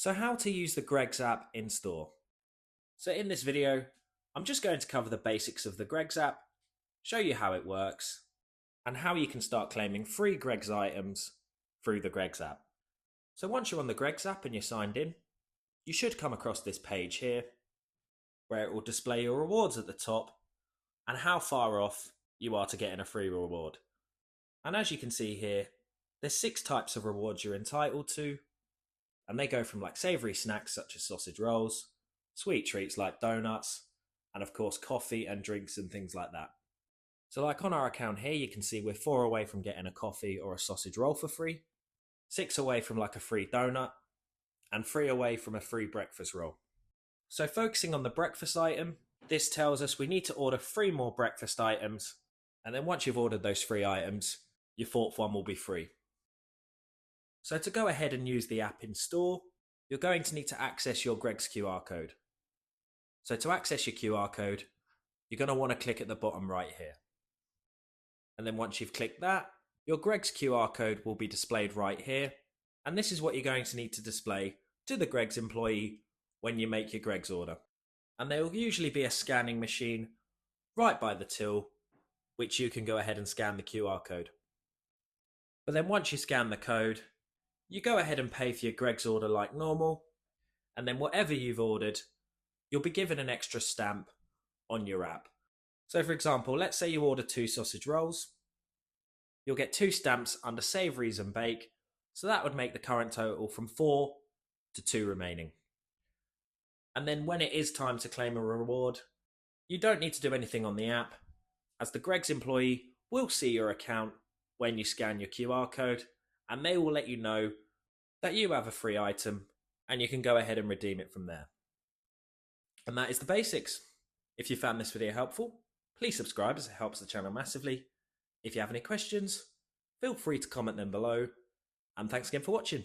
So how to use the GREGGS app in store. So in this video, I'm just going to cover the basics of the GREGGS app, show you how it works, and how you can start claiming free GREGGS items through the GREGGS app. So once you're on the GREGGS app and you're signed in, you should come across this page here, where it will display your rewards at the top and how far off you are to getting a free reward. And as you can see here, there's 6 types of rewards you're entitled to, and they go from like savoury snacks such as sausage rolls, sweet treats like donuts, and of course coffee and drinks and things like that. So like on our account here, you can see we're 4 away from getting a coffee or a sausage roll for free, 6 away from like a free donut, and 3 away from a free breakfast roll. So focusing on the breakfast item, this tells us we need to order 3 more breakfast items, and then once you've ordered those 3 items, your 4th one will be free. So to go ahead and use the app in store, you're going to need to access your GREGGS QR code. So to access your QR code, you're going to want to click at the bottom right here. And then once you've clicked that, your GREGGS QR code will be displayed right here. And this is what you're going to need to display to the GREGGS employee when you make your GREGGS order. And there will usually be a scanning machine right by the till, which you can go ahead and scan the QR code. But then once you scan the code, you go ahead and pay for your GREGGS order like normal, and then whatever you've ordered, you'll be given an extra stamp on your app. So for example, let's say you order 2 sausage rolls, you'll get 2 stamps under savouries and bake, so that would make the current total from 4 to 2 remaining. And then when it is time to claim a reward, you don't need to do anything on the app, as the GREGGS employee will see your account when you scan your QR code, and they will let you know that you have a free item and you can go ahead and redeem it from there. And that is the basics. If you found this video helpful, please subscribe as it helps the channel massively. If you have any questions, feel free to comment them below, and thanks again for watching.